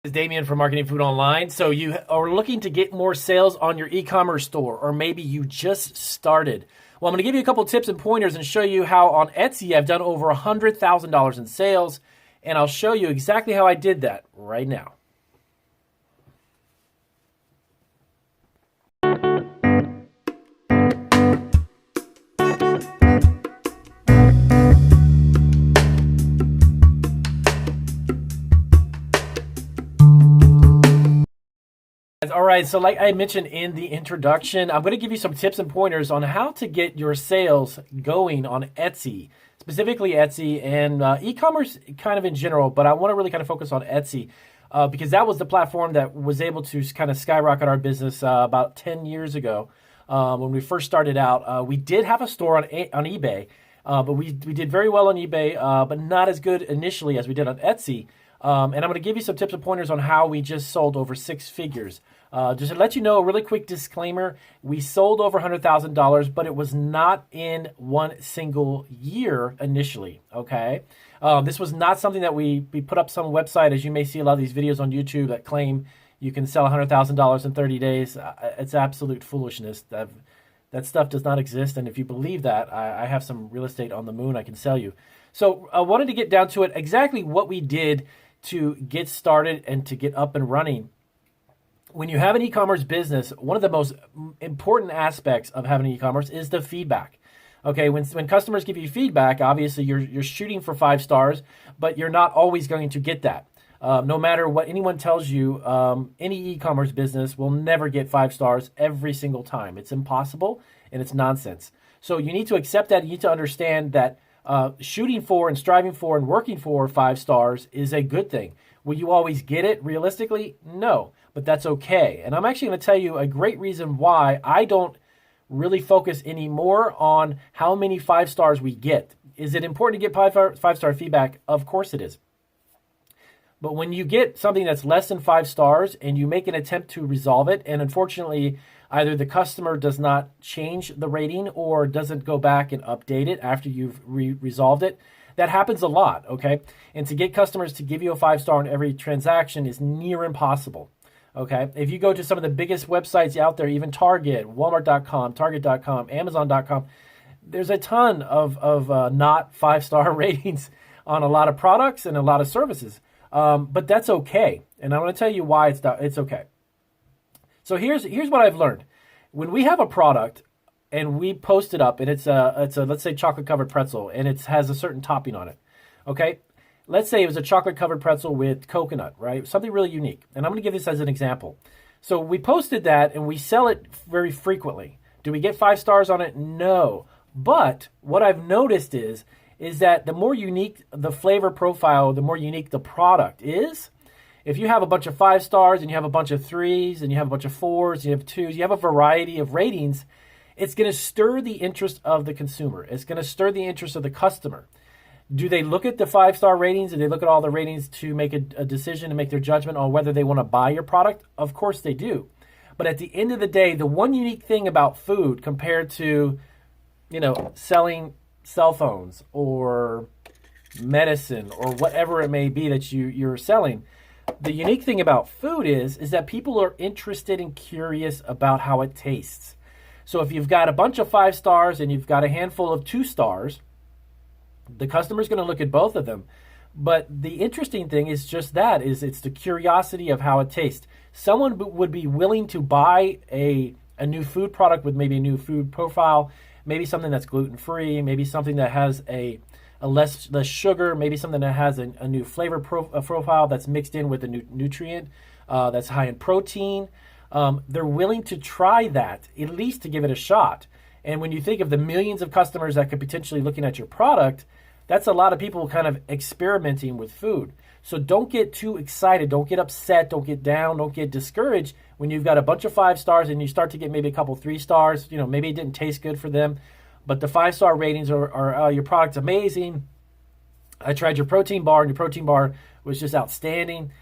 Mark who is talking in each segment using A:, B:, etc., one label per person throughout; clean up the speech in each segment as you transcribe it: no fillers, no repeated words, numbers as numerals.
A: This is Damien from Marketing Food Online. So you are looking to get more sales on your e-commerce store, or maybe you just started. Well, I'm going to give you a couple tips and pointers and show you how on Etsy I've done over $100,000 in sales, and I'll show you exactly how I did that right now. All right, so like I mentioned in the introduction, I'm going to give you some tips and pointers on how to get your sales going on Etsy, specifically Etsy and e-commerce kind of in general, but I want to really kind of focus on Etsy because that was the platform that was able to kind of skyrocket our business about 10 years ago when we first started out. We did have a store on eBay, but we did very well on eBay, but not as good initially as we did on Etsy. And I'm going to give you some tips and pointers on how we just sold over six figures. Just to let you know, a really quick disclaimer, we sold over $100,000, but it was not in one single year initially, okay? This was not something that we put up some website, as you may see a lot of these videos on YouTube that claim you can sell $100,000 in 30 days. It's absolute foolishness. That stuff does not exist, and if you believe that, I have some real estate on the moon I can sell you. So I wanted to get down to it, exactly what we did to get started and to get up and running. When you have an e-commerce business, one of the most important aspects of having e-commerce is the feedback. Okay, when customers give you feedback, obviously you're shooting for 5 stars, but you're not always going to get that. No matter what anyone tells you, any e-commerce business will never get 5 stars every single time. It's impossible and it's nonsense. So you need to accept that. You need to understand that shooting for and striving for and working for 5 stars is a good thing. Will you always get it realistically? No, but that's okay. And I'm actually going to tell you a great reason why I don't really focus anymore on how many 5 stars we get. Is it important to get 5-star feedback? Of course it is. But when you get something that's less than 5 stars and you make an attempt to resolve it, and unfortunately, either the customer does not change the rating or doesn't go back and update it after you've resolved it, that happens a lot, okay? And to get customers to give you a 5-star on every transaction is near impossible, okay? If you go to some of the biggest websites out there, even Target, Walmart.com, Target.com, Amazon.com, there's a ton of not 5-star ratings on a lot of products and a lot of services. But that's okay. And I'm going to tell you why it's okay. So here's what I've learned. When we have a product and we post it up and it's a let's say chocolate covered pretzel and it has a certain topping on it. Okay? Let's say it was a chocolate covered pretzel with coconut, right? Something really unique. And I'm going to give this as an example. So we posted that and we sell it very frequently. Do we get 5 stars on it? No. But what I've noticed is that the more unique the flavor profile, the more unique the product is. If you have a bunch of 5 stars and you have a bunch of 3s and you have a bunch of 4s, and you have 2s, you have a variety of ratings, it's going to stir the interest of the consumer. It's going to stir the interest of the customer. Do they look at the 5-star ratings? Do they look at all the ratings to make a decision, to make their judgment on whether they want to buy your product? Of course they do. But at the end of the day, the one unique thing about food compared to, selling cell phones or medicine or whatever it may be that you're selling, the unique thing about food is that people are interested and curious about how it tastes. So if you've got a bunch of 5 stars and you've got a handful of 2 stars, the customer's going to look at both of them. But the interesting thing is just that, is it's the curiosity of how it tastes. Someone would be willing to buy a new food product with maybe a new food profile, maybe something that's gluten-free, maybe something that has a less sugar, maybe something that has a new flavor profile that's mixed in with a new nutrient that's high in protein. They're willing to try that, at least to give it a shot. And when you think of the millions of customers that could potentially looking at your product, that's a lot of people kind of experimenting with food. So don't get too excited. Don't get upset. Don't get down. Don't get discouraged when you've got a bunch of 5 stars and you start to get maybe a couple 3 stars. Maybe it didn't taste good for them, but the 5-star ratings are your product's amazing. I tried your protein bar and your protein bar was just outstanding.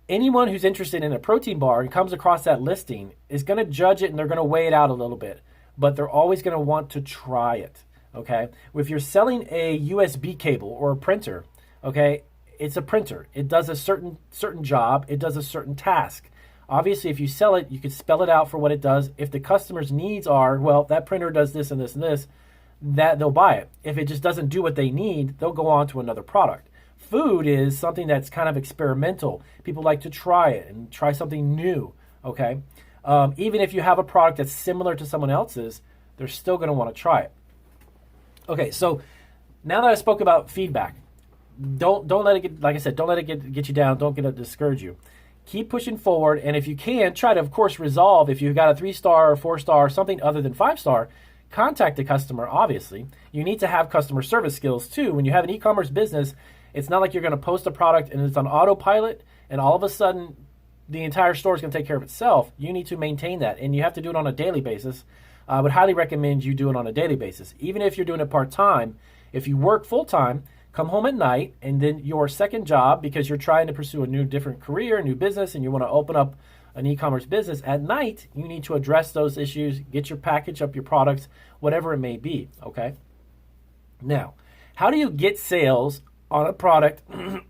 A: Anyone who's interested in a protein bar and comes across that listing is going to judge it and they're going to weigh it out a little bit, but they're always going to want to try it. Okay. If you're selling a USB cable or a printer, okay, it's a printer. It does a certain job. It does a certain task. Obviously, if you sell it, you can spell it out for what it does. If the customer's needs are, well, that printer does this and this and this, that they'll buy it. If it just doesn't do what they need, they'll go on to another product. Food is something that's kind of experimental. People like to try it and try something new, okay? Even if you have a product that's similar to someone else's, they're still going to want to try it. Okay, so now that I spoke about feedback, don't let it get, like I said, don't let it get you down. Don't get it discourage you. Keep pushing forward, and if you can, try to, of course, resolve. If you've got a 3-star or 4-star or something other than 5-star, contact the customer, obviously. You need to have customer service skills, too. When you have an e-commerce business, it's not like you're going to post a product and it's on autopilot, and all of a sudden, the entire store is going to take care of itself. You need to maintain that, and you have to do it on a daily basis. I would highly recommend you do it on a daily basis. Even if you're doing it part-time, if you work full-time, come home at night, and then your second job, because you're trying to pursue a new different career, a new business, and you want to open up an e-commerce business, at night, you need to address those issues, get your package up, your products, whatever it may be, okay? Now, how do you get sales on a product,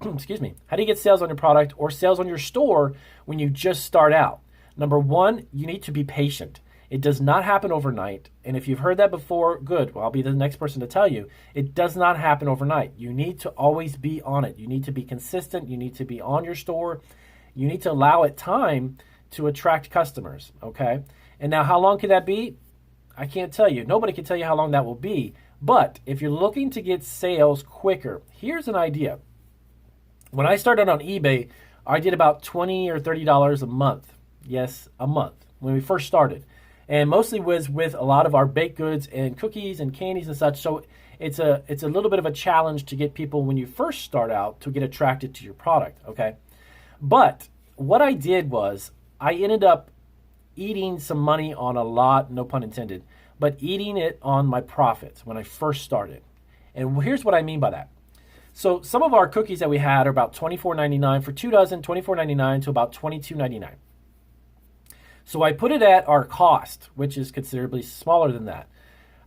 A: excuse me, how do you get sales on your product or sales on your store when you just start out? Number one, you need to be patient. It does not happen overnight. And if you've heard that before, good. Well, I'll be the next person to tell you. It does not happen overnight. You need to always be on it. You need to be consistent. You need to be on your store. You need to allow it time to attract customers, okay? And now how long can that be? I can't tell you. Nobody can tell you how long that will be. But if you're looking to get sales quicker, here's an idea. When I started on eBay, I did about $20 or $30 a month. Yes, a month when we first started. And mostly was with a lot of our baked goods and cookies and candies and such. So it's a little bit of a challenge to get people when you first start out to get attracted to your product, okay? But what I did was I ended up eating some money on a lot, no pun intended, but eating it on my profits when I first started. And here's what I mean by that. So some of our cookies that we had are about $24.99 for 2 dozen, $24.99 to about $22.99. So I put it at our cost, which is considerably smaller than that.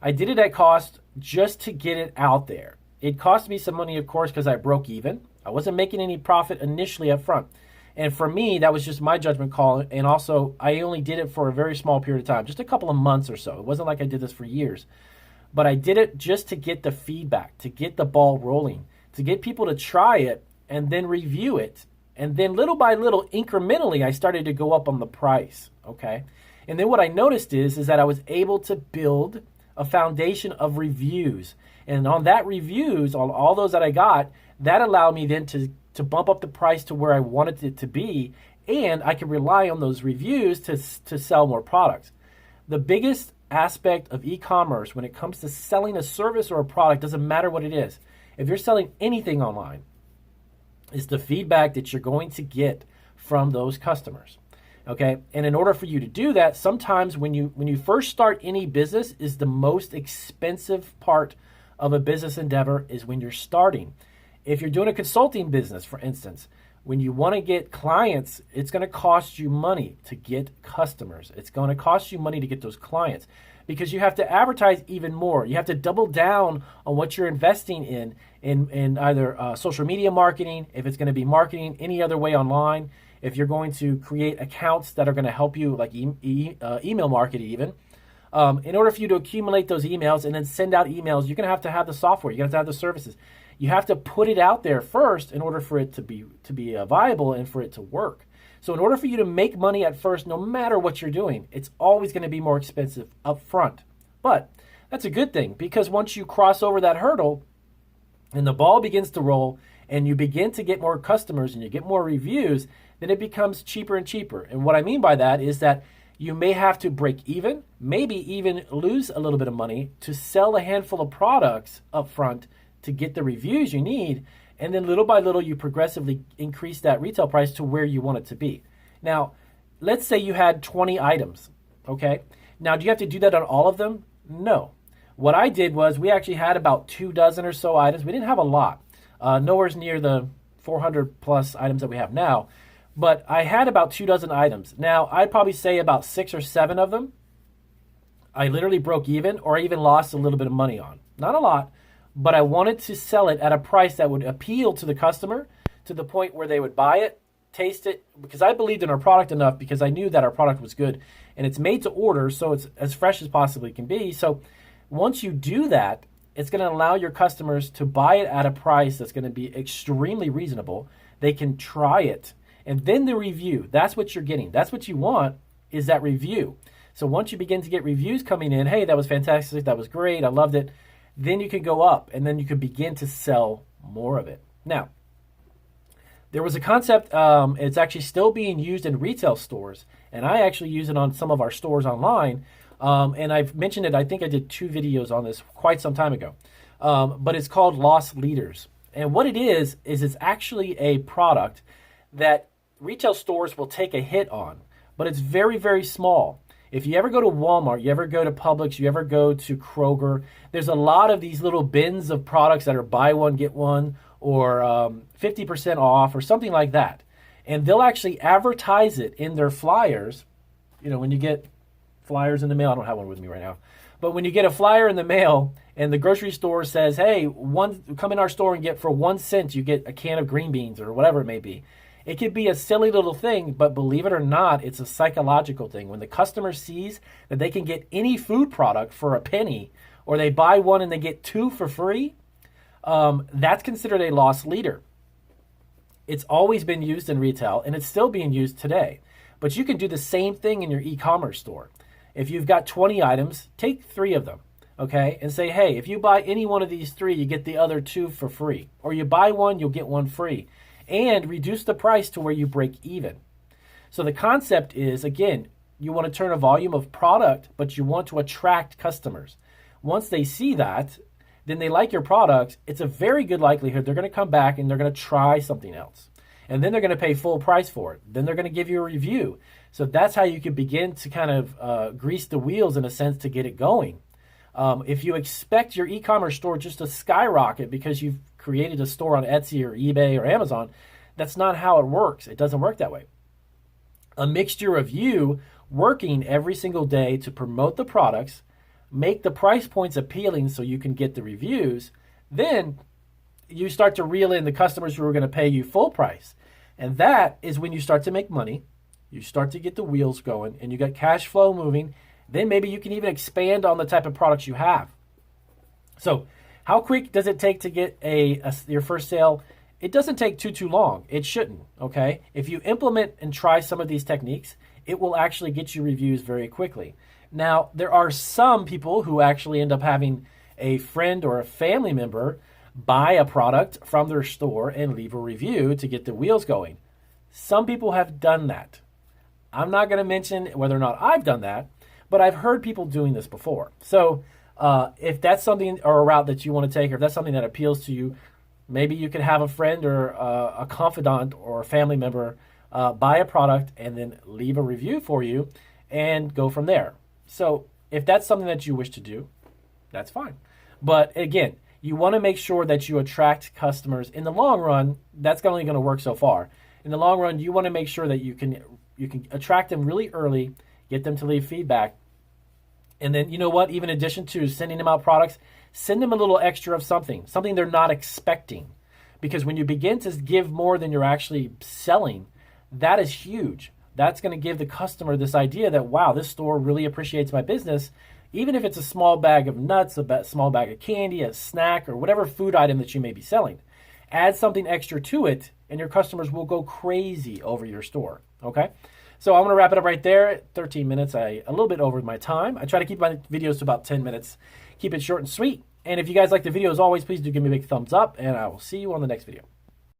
A: I did it at cost just to get it out there. It cost me some money, of course, because I broke even. I wasn't making any profit initially up front. And for me, that was just my judgment call. And also, I only did it for a very small period of time, just a couple of months or so. It wasn't like I did this for years. But I did it just to get the feedback, to get the ball rolling, to get people to try it and then review it. And then little by little, incrementally, I started to go up on the price, okay? And then what I noticed is that I was able to build a foundation of reviews. And on that reviews, on all those that I got, that allowed me then to bump up the price to where I wanted it to be. And I could rely on those reviews to sell more products. The biggest aspect of e-commerce when it comes to selling a service or a product, doesn't matter what it is. If you're selling anything online, is the feedback that you're going to get from those customers, okay? And in order for you to do that, sometimes when you first start any business is the most expensive part of a business endeavor is when you're starting. If you're doing a consulting business, for instance, when you want to get clients, it's going to cost you money to get customers. It's going to cost you money to get those clients because you have to advertise even more. You have to double down on what you're investing in either social media marketing, if it's going to be marketing any other way online, if you're going to create accounts that are going to help you, like email marketing even. In order for you to accumulate those emails and then send out emails, you're going to have the software. You're going to have the services. You have to put it out there first in order for it to be viable and for it to work. So in order for you to make money at first, no matter what you're doing, it's always going to be more expensive up front. But that's a good thing because once you cross over that hurdle and the ball begins to roll and you begin to get more customers and you get more reviews, then it becomes cheaper and cheaper. And what I mean by that is that you may have to break even, maybe even lose a little bit of money to sell a handful of products up front to get the reviews you need. And then little by little, you progressively increase that retail price to where you want it to be. Now, let's say you had 20 items, okay? Now, do you have to do that on all of them? No. What I did was we actually had about 2 dozen or so items. We didn't have a lot, nowhere near the 400 plus items that we have now, but I had about 2 dozen items. Now, I'd probably say about 6 or 7 of them I literally broke even or even lost a little bit of money on. Not a lot, but I wanted to sell it at a price that would appeal to the customer to the point where they would buy it, taste it, because I believed in our product enough, because I knew that our product was good, and it's made to order, so it's as fresh as possibly can be. So once you do that, it's going to allow your customers to buy it at a price that's going to be extremely reasonable. They can try it, and then the review. That's what you're getting. That's what you want, is that review. So once you begin to get reviews coming in, hey, that was fantastic, that was great, I loved it, then you can go up, and then you can begin to sell more of it. Now, there was a concept, it's actually still being used in retail stores, and I actually use it on some of our stores online, and I've mentioned it, I think I did 2 videos on this quite some time ago, but it's called loss leaders. And what it is it's actually a product that retail stores will take a hit on, but it's very, very small. If you ever go to Walmart, you ever go to Publix, you ever go to Kroger, there's a lot of these little bins of products that are buy one, get one, or 50% off, or something like that. And they'll actually advertise it in their flyers. You know, when you get flyers in the mail, I don't have one with me right now, but when you get a flyer in the mail and the grocery store says, hey, come in our store and get for 1 cent, you get a can of green beans or whatever it may be. It could be a silly little thing, but believe it or not, it's a psychological thing. When the customer sees that they can get any food product for a penny, or they buy one and they get 2 for free, that's considered a loss leader. It's always been used in retail, and it's still being used today. But you can do the same thing in your e-commerce store. If you've got 20 items, take 3 of them, okay? And say, hey, if you buy any one of these 3, you get the other 2 for free. Or you buy one, you'll get 1 free. And reduce the price to where you break even. So the concept is, again, you want to turn a volume of product, but you want to attract customers. Once they see that, then they like your product, it's a very good likelihood they're going to come back and they're going to try something else. And then they're going to pay full price for it. Then they're going to give you a review. So that's how you can begin to kind of grease the wheels, in a sense, to get it going. If you expect your e-commerce store just to skyrocket because you've created a store on Etsy or eBay or Amazon, that's not how it works. It doesn't work that way. A mixture of you working every single day to promote the products, make the price points appealing so you can get the reviews, then you start to reel in the customers who are going to pay you full price. And that is when you start to make money, you start to get the wheels going, and you got cash flow moving. Then maybe you can even expand on the type of products you have. So how quick does it take to get your first sale? It doesn't take too long. It shouldn't, okay? If you implement and try some of these techniques, it will actually get you reviews very quickly. Now, there are some people who actually end up having a friend or a family member buy a product from their store and leave a review to get the wheels going. Some people have done that. I'm not going to mention whether or not I've done that, but I've heard people doing this before. So if that's something or a route that you want to take, or if that's something that appeals to you, maybe you could have a friend or a confidant or a family member buy a product and then leave a review for you and go from there. So if that's something that you wish to do, that's fine. But again, you want to make sure that you attract customers. In the long run, that's only going to work so far. In the long run, you want to make sure that you can attract them really early, get them to leave feedback. And then, you know what, even in addition to sending them out products, send them a little extra of something they're not expecting. Because when you begin to give more than you're actually selling, that is huge. That's going to give the customer this idea that, wow, this store really appreciates my business. Even if it's a small bag of nuts, a small bag of candy, a snack, or whatever food item that you may be selling. Add something extra to it, and your customers will go crazy over your store, okay? So I'm going to wrap it up right there. 13 minutes, a little bit over my time. I try to keep my videos to about 10 minutes. Keep it short and sweet. And if you guys like the video, as always, please do give me a big thumbs up, and I will see you on the next video.